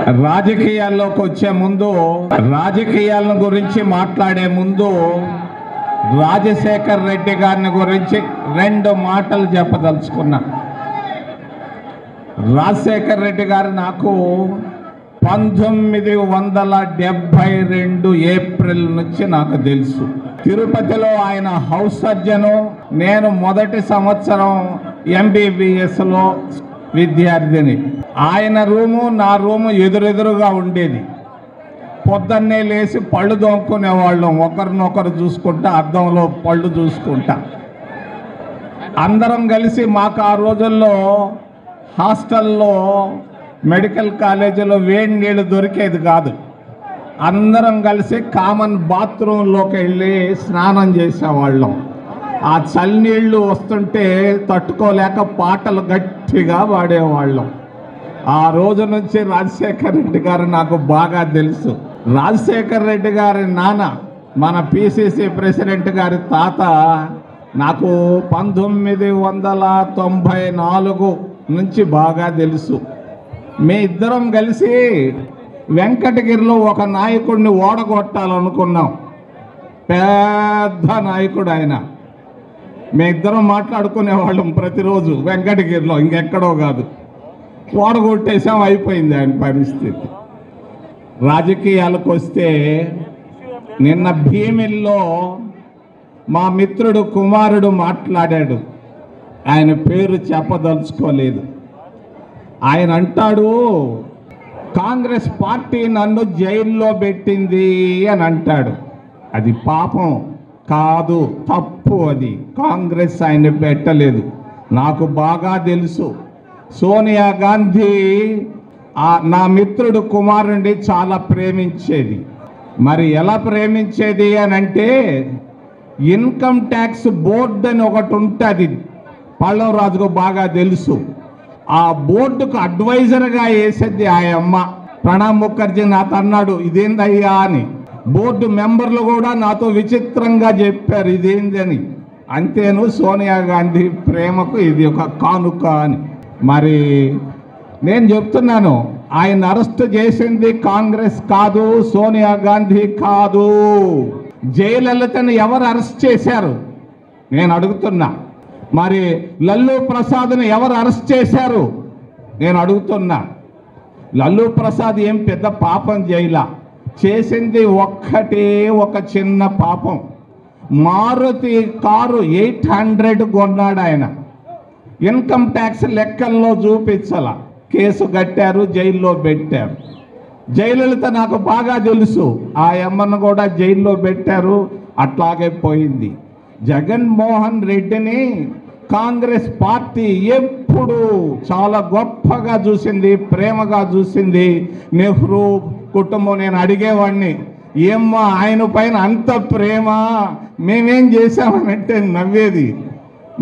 రాజకీయాల్లోకి వచ్చే ముందు రాజకీయాల గురించి మాట్లాడే ముందు రాజశేఖర్ రెడ్డి గారిని గురించి రెండు మాటలు చెప్పదలుచుకున్నా. రాజశేఖర్ రెడ్డి గారు నాకు 1972 ఏప్రిల్ నుంచి నాకు తెలుసు. తిరుపతిలో ఆయన హౌస్ సర్జను, నేను మొదటి సంవత్సరం MBBSలో విద్యార్థిని. ఆయన రూము నా రూము ఎదురెదురుగా ఉండేది. పొద్దున్నే లేచి పళ్ళు దోముకునేవాళ్ళం, ఒకరినొకరు చూసుకుంటా, అద్దంలో పళ్ళు చూసుకుంటా. అందరం కలిసి మాకు ఆ రోజుల్లో హాస్టల్లో మెడికల్ కాలేజీలో వేడి నీళ్ళు దొరికేది కాదు. అందరం కలిసి కామన్ బాత్రూంలోకి వెళ్ళి స్నానం చేసేవాళ్ళం. ఆ చల్లనీళ్ళు వస్తుంటే తట్టుకోలేక పాటలు గట్టిగా పాడేవాళ్ళం. ఆ రోజు నుంచి రాజశేఖర్ రెడ్డి గారు నాకు బాగా తెలుసు. రాజశేఖర్ రెడ్డి గారి నాన్న, మన PCC ప్రెసిడెంట్ గారి తాత నాకు 1994 నుంచి బాగా తెలుసు. మీ ఇద్దరం కలిసి వెంకటగిరిలో ఒక నాయకుడిని ఓడగొట్టాలనుకున్నాం. పెద్ద నాయకుడు ఆయన. మీ ఇద్దరం మాట్లాడుకునేవాళ్ళం ప్రతిరోజు వెంకటగిరిలో, ఇంకెక్కడో కాదు. ఓడగొట్టేసాం, అయిపోయింది ఆయన పరిస్థితి. రాజకీయాలకు వస్తే నిన్న భీమిల్లో మా మిత్రుడు కుమారుడు మాట్లాడాడు. ఆయన పేరు చెప్పదలుచుకోలేదు. ఆయన అంటాడు, కాంగ్రెస్ పార్టీ నన్ను జైల్లో పెట్టింది అని అంటాడు. అది పాపం కాదు, తప్పు. అది కాంగ్రెస్ ఆయన పెట్టలేదు. నాకు బాగా తెలుసు. సోనియా గాంధీ నా మిత్రుడు కుమారుడిని చాలా ప్రేమించేది. మరి ఎలా ప్రేమించేది అని అంటే, ఇన్కమ్ ట్యాక్స్ బోర్డు అని ఒకటి ఉంటుంది, పల్లవరాజుకు బాగా తెలుసు. ఆ బోర్డుకు అడ్వైజర్గా వేసేది ఆ అమ్మ. ప్రణబ్ ముఖర్జీ నాతో అన్నాడు, ఇదేందయ్యా అని. బోర్డు మెంబర్లు కూడా నాతో విచిత్రంగా చెప్పారు, ఇదేంది అని. అంతేను, సోనియా గాంధీ ప్రేమకు ఇది ఒక కానుక అని. మరి నేను చెప్తున్నాను, ఆయన అరెస్ట్ చేసింది కాంగ్రెస్ కాదు, సోనియా గాంధీ కాదు. జయలలితను ఎవరు అరెస్ట్ చేశారు నేను అడుగుతున్నా. మరి లల్లూ ప్రసాద్ని ఎవరు అరెస్ట్ చేశారు నేను అడుగుతున్నా. లల్లూ ప్రసాద్ ఏం పెద్ద పాపం చేయలా. చేసింది ఒక్కటే ఒక చిన్న పాపం. మారుతి కారు 800 కొన్నాడు ఆయన. ఇన్కమ్ ట్యాక్స్ లెక్కల్లో చూపించాల. కేసు కట్టారు, జైల్లో పెట్టారు. జయలలిత నాకు బాగా తెలుసు. ఆ అమ్మను కూడా జైల్లో పెట్టారు, అట్లాగే పోయింది. జగన్మోహన్ రెడ్డిని కాంగ్రెస్ పార్టీ ఎప్పుడు చాలా గొప్పగా చూసింది, ప్రేమగా చూసింది. నెహ్రూ కుటుంబం, నేను అడిగేవాడిని, ఏమ్మా ఆయన పైన అంత ప్రేమ, మేమేం చేశామనంటే నవ్వేది.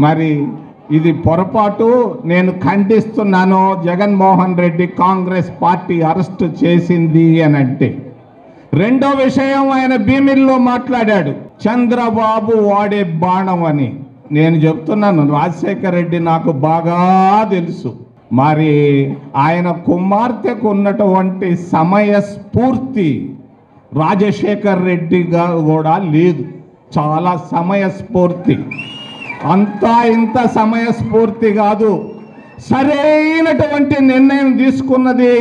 మరి ఇది పొరపాటు, నేను ఖండిస్తున్నాను. జగన్మోహన్ రెడ్డి కాంగ్రెస్ పార్టీ అరెస్ట్ చేసింది అని అంటే. రెండో విషయం, ఆయన భీమిల్లో మాట్లాడాడు, చంద్రబాబు వాడే బాణం అని. నేను చెప్తున్నాను, రాజశేఖర్ రెడ్డి నాకు బాగా తెలుసు. మరి ఆయన కుమార్తెకు ఉన్నటువంటి సమయస్ఫూర్తి రాజశేఖర్ రెడ్డిగా కూడా లేదు. చాలా సమయస్ఫూర్తి, అంతా ఇంత సమయస్ఫూర్తి కాదు. సరైనటువంటి నిర్ణయం తీసుకున్నది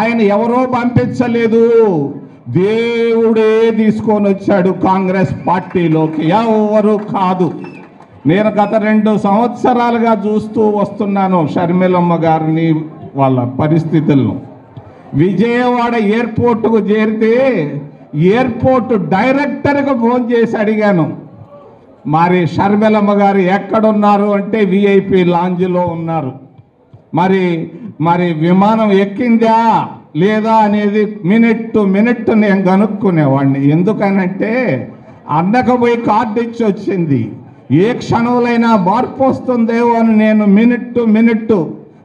ఆయన. ఎవరో పంపించలేదు, దేవుడే తీసుకొని వచ్చాడు కాంగ్రెస్ పార్టీలోకి, ఎవరు కాదు. నేను గత 2 సంవత్సరాలుగా చూస్తూ వస్తున్నాను షర్మిలమ్మ గారిని, వాళ్ళ పరిస్థితులను. విజయవాడ ఎయిర్పోర్టుకు చేరితే ఎయిర్పోర్ట్ డైరెక్టర్కి ఫోన్ చేసి అడిగాను, మరి షర్మిలమ్మ గారు ఎక్కడున్నారు అంటే VIP లాంజ్లో ఉన్నారు. మరి విమానం ఎక్కిందా లేదా అనేది మినిట్ టు మినిట్ నేను కనుక్కునేవాడిని. ఎందుకనంటే అన్నకు పోయి కార్డు ఇచ్చి వచ్చింది, ఏ క్షణంలోనైనా మార్పు వస్తుందేమో అని నేను మినిట్ టు మినిట్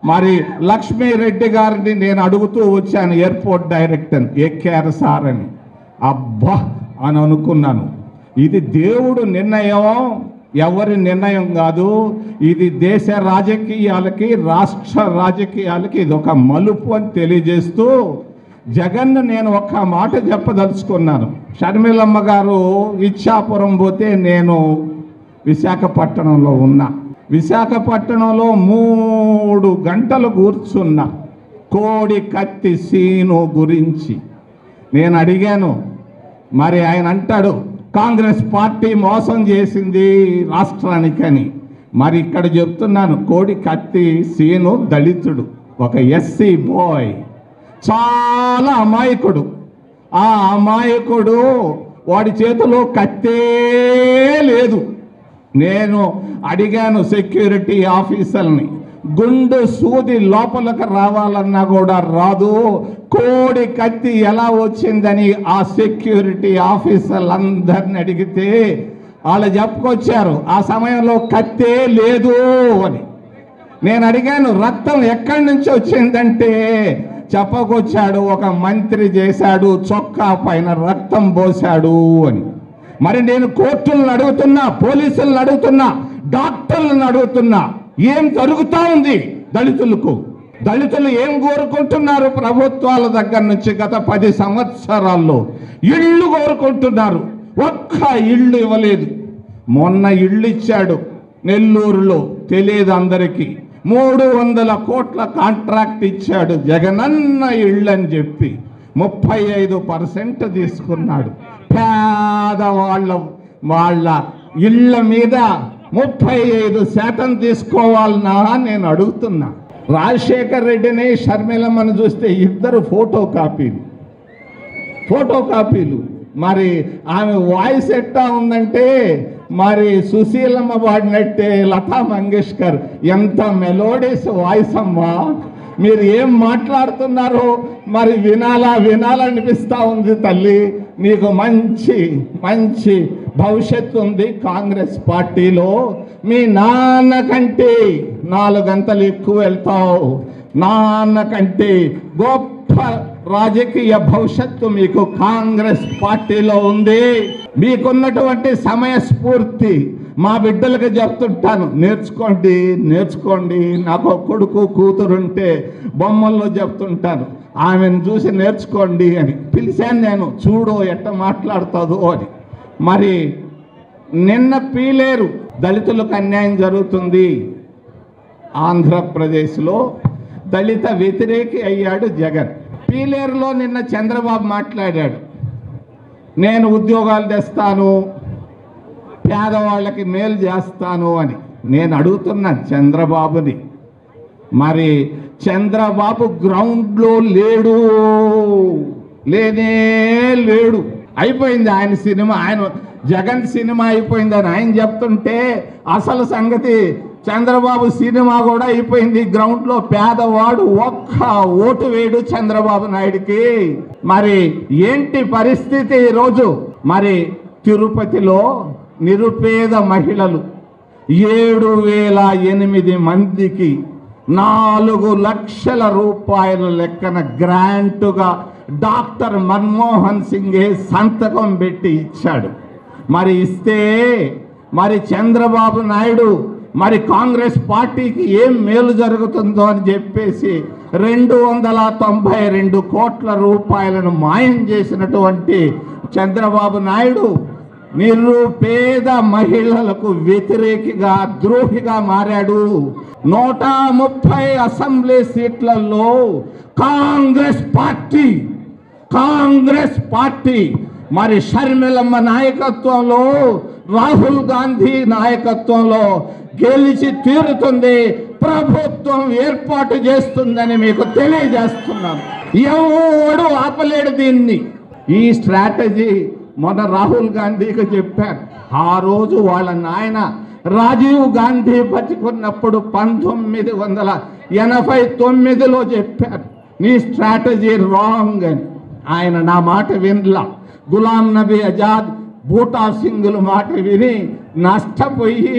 మరి లక్ష్మీరెడ్డి గారిని నేను అడుగుతూ వచ్చాను. ఎయిర్పోర్ట్ డైరెక్టర్ ఎక్కారు సార్ అని. అబ్బా అని అనుకున్నాను, ఇది దేవుడు నిర్ణయం. ఎవరి నిర్ణయం కాదు. ఇది దేశ రాజకీయాలకి, రాష్ట్ర రాజకీయాలకి ఇది ఒక మలుపు అని తెలియజేస్తూ జగన్ను నేను ఒక్క మాట చెప్పదలుచుకున్నాను. షర్మిలమ్మ గారు ఇచ్చాపురం పోతే నేను విశాఖపట్నంలో ఉన్నా. విశాఖపట్నంలో 3 గంటలు కూర్చున్నా కోడి కత్తి సీను గురించి. నేను అడిగాను, మరి ఆయన అంటాడు కాంగ్రెస్ పార్టీ మోసం చేసింది రాష్ట్రానికని. మరి ఇక్కడ చెప్తున్నాను, కోడి కత్తి సీను దళితుడు, ఒక ఎస్సీ బాయ్, చాలా అమాయకుడు. ఆ అమాయకుడు వాడి చేతిలో కత్తే లేదు. నేను అడిగాను సెక్యూరిటీ ఆఫీసర్ని, గుండు సూది లోపలికి రావాలన్నా కూడా రాదు, కోడి కత్తి ఎలా వచ్చిందని ఆ సెక్యూరిటీ ఆఫీసర్లందరిని అడిగితే వాళ్ళు చెప్పుకొచ్చారు ఆ సమయంలో కత్తే లేదు అని. నేను అడిగాను రక్తం ఎక్కడి నుంచి వచ్చిందంటే చెప్పకొచ్చాడు, ఒక మంత్రి చేశాడు, చొక్కా పైన రక్తం పోశాడు అని. మరి నేను కోర్టులను అడుగుతున్నా, పోలీసులను అడుగుతున్నా, డాక్టర్లను అడుగుతున్నా, ఏం జరుగుతూ ఉంది దళితులకు? దళితులు ఏం కోరుకుంటున్నారు? ప్రభుత్వాల దగ్గర నుంచి గత 10 సంవత్సరాల్లో ఇళ్ళు కోరుకుంటున్నారు, ఒక్క ఇళ్ళు ఇవ్వలేదు. మొన్న ఇళ్ళు ఇచ్చాడు నెల్లూరులో, తెలియదు అందరికీ. 300 కోట్ల కాంట్రాక్ట్ ఇచ్చాడు జగనన్న ఇళ్ళు అని చెప్పి 35% తీసుకున్నాడు. వాళ్ళ ఇళ్ళ మీద 35% తీసుకోవాలన్నా నేను అడుగుతున్నా. రాజశేఖర్ రెడ్డిని షర్మిలమ్మను చూస్తే ఇద్దరు ఫోటో కాపీలు. మరి ఆమె వాయిస్ ఎట్టా ఉందంటే మరి సుశీలమ్మ పాడినట్టే లతా మంగేష్కర్. ఎంత మెలోడియస్ వాయిస్ అమ్మా, మీరు ఏం మాట్లాడుతున్నారో మరి వినాలనిపిస్తూ ఉంది తల్లి. నీకు మంచి భవిష్యత్తు ఉంది కాంగ్రెస్ పార్టీలో. మీ నాన్న కంటే 4 గంటలు ఎక్కువ వెళ్తావు. నాన్న కంటే గొప్ప రాజకీయ భవిష్యత్తు మీకు కాంగ్రెస్ పార్టీలో ఉంది. మీకున్నటువంటి సమయస్ఫూర్తి మా బిడ్డలకు చెప్తుంటాను, నేర్చుకోండి. నాకు కొడుకు కూతురుంటే బొమ్మల్లో చెప్తుంటాను, ఆమెను చూసి నేర్చుకోండి అని పిలిచాను నేను. చూడు ఎట్ట మాట్లాడుతుందో అని. మరి నిన్న పీలేరు దళితులకు అన్యాయం జరుగుతుంది. ఆంధ్రప్రదేశ్లో దళిత వ్యతిరేకి అయ్యాడు జగన్. పీలేరులో నిన్న చంద్రబాబు మాట్లాడాడు, నేను ఉద్యోగాలు తెస్తాను, పేదవాళ్ళకి మేలు చేస్తాను అని. నేను అడుగుతున్నాను చంద్రబాబుని, మరి చంద్రబాబు గ్రౌండ్లో లేడు. అయిపోయింది ఆయన సినిమా, జగన్ సినిమా అయిపోయిందని ఆయన చెప్తుంటే అసలు సంగతి చంద్రబాబు సినిమా కూడా అయిపోయింది. గ్రౌండ్లో పేదవాడు ఒక్క ఓటు వేయడు చంద్రబాబు నాయుడికి. మరి ఏంటి పరిస్థితి ఈరోజు? మరి తిరుపతిలో నిరుపేద మహిళలు 7,008 మందికి 4 లక్షల రూపాయల లెక్కన గ్రాంటుగా డాక్టర్ మన్మోహన్ సింగే సంతకం పెట్టి ఇచ్చాడు. మరి ఇస్తే మరి చంద్రబాబు నాయుడు మరి కాంగ్రెస్ పార్టీకి ఏం మేలు జరుగుతుందో అని చెప్పేసి 292 కోట్ల రూపాయలను మాయం చేసినటువంటి చంద్రబాబు నాయుడు నిరుపేద మహిళలకు వ్యతిరేకిగా, ద్రోహిగా మారాడు. 130 అసెంబ్లీ సీట్లలో కాంగ్రెస్ పార్టీ మరి షర్మిలమ్మ నాయకత్వంలో, రాహుల్ గాంధీ నాయకత్వంలో గెలిచి తీరుతుంది, ప్రభుత్వం ఏర్పాటు చేస్తుందని మీకు తెలియజేస్తున్నాను. ఎవడు ఆపలేడు దీన్ని. ఈ స్ట్రాటజీ మొన్న రాహుల్ గాంధీకి చెప్పారు. ఆ రోజు వాళ్ళ నాయన రాజీవ్ గాంధీ బతికున్నప్పుడు 1989లో చెప్పారు, నీ స్ట్రాటజీ రాంగ్ అని. ఆయన నా మాట వినలా. గులాం నబీ ఆజాద్, బూటా సింగుల మాట విని నష్టపోయి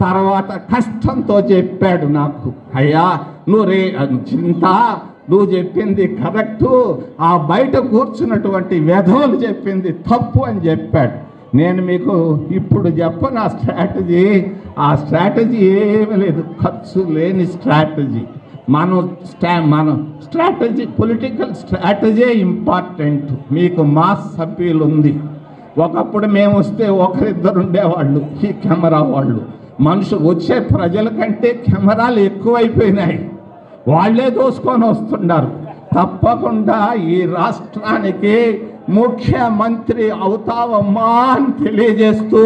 తర్వాత కష్టంతో చెప్పాడు నాకు, అయ్యా నువ్వు చెప్పింది కరెక్టు, ఆ బయట కూర్చున్నటువంటి వెధవలు చెప్పింది తప్పు అని చెప్పాడు. నేను మీకు ఇప్పుడు చెప్పను ఆ స్ట్రాటజీ ఏమీ లేదు, ఖర్చు లేని స్ట్రాటజీ. మన స్ట్రాటజీ, పొలిటికల్ స్ట్రాటజీ ఇంపార్టెంట్. మీకు మాస్ అప్పీల్ ఉంది. ఒకప్పుడు మేము వస్తే ఒకరిద్దరు ఉండేవాళ్ళు, ఈ కెమెరా వాళ్ళు. వచ్చే ప్రజల కంటే కెమెరాలు ఎక్కువైపోయినాయి, వాళ్ళే దోసుకొని వస్తున్నారు. తప్పకుండా ఈ రాష్ట్రానికి ముఖ్యమంత్రి అవుతావమ్మా అని తెలియజేస్తూ,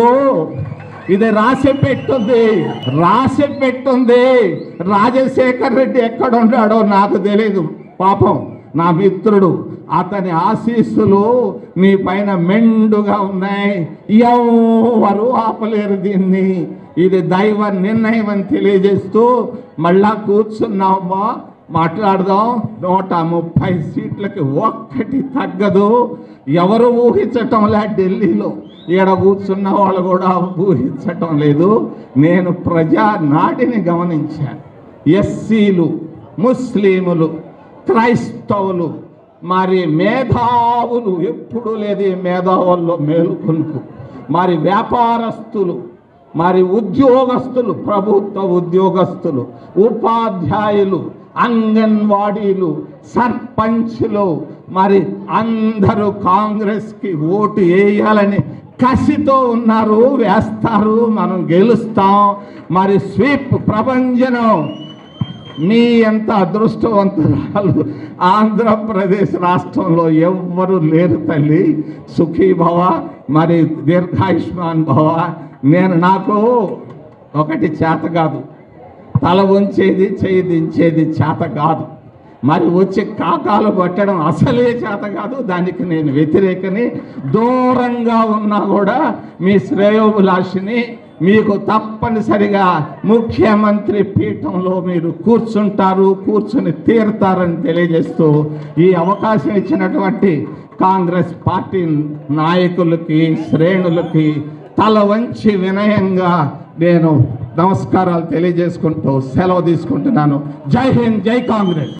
ఇది రాసి పెట్టుంది. రాజశేఖర్ రెడ్డి ఎక్కడున్నాడో నాకు తెలీదు, పాపం నా మిత్రుడు. అతని ఆశీస్సులు మీ పైన మెండుగా ఉన్నాయి, ఎవరు ఆపలేరు దీన్ని. ఇది దైవ నిర్ణయం అని తెలియజేస్తూ మళ్ళా కూర్చున్నామా, మాట్లాడదాం. 130 సీట్లకి ఒక్కటి తగ్గదు. ఎవరు ఊహించటంలే, ఢిల్లీలో ఈడ కూర్చున్న వాళ్ళు కూడా ఊహించటం లేదు. నేను ప్రజా నాడిని గమనించాను. ఎస్సీలు, ముస్లిములు, క్రైస్తవులు, మరి మేధావులు, ఎప్పుడూ లేదు ఈ మేధావుల్లో మేలుకొలుపు, మరి వ్యాపారస్తులు, మరి ఉద్యోగస్తులు, ప్రభుత్వ ఉద్యోగస్తులు, ఉపాధ్యాయులు, అంగన్వాడీలు, సర్పంచ్లు, మరి అందరూ కాంగ్రెస్కి ఓటు వేయాలని కసితో ఉన్నారు, వేస్తారు, మనం గెలుస్తాం. మరి స్వీప్ ప్రభంజనం. మీ ఎంత అదృష్టవంతురాలు ఆంధ్రప్రదేశ్ రాష్ట్రంలో ఎవ్వరూ లేరు తల్లి. సుఖీభవ, మరి దీర్ఘాయుష్మాన్ భవ. నాకు ఒకటి చేత కాదు, తల వంచేది చేయి దించేది చేత కాదు, మరి వచ్చి కాకాలు పట్టడం అసలే చేత కాదు. దానికి నేను వ్యతిరేకని. దూరంగా ఉన్నా కూడా మీ శ్రేయోభిలాషిని. మీకు తప్పనిసరిగా ముఖ్యమంత్రి పీఠంలో మీరు కూర్చుని తీరుతారని తెలియజేస్తూ ఈ అవకాశం ఇచ్చినటువంటి కాంగ్రెస్ పార్టీ నాయకులకి, శ్రేణులకి తల వంచి వినయంగా నేను నమస్కారాలు తెలియజేసుకుంటూ సెలవు తీసుకుంటున్నాను. జై హింద్, జై కాంగ్రెస్.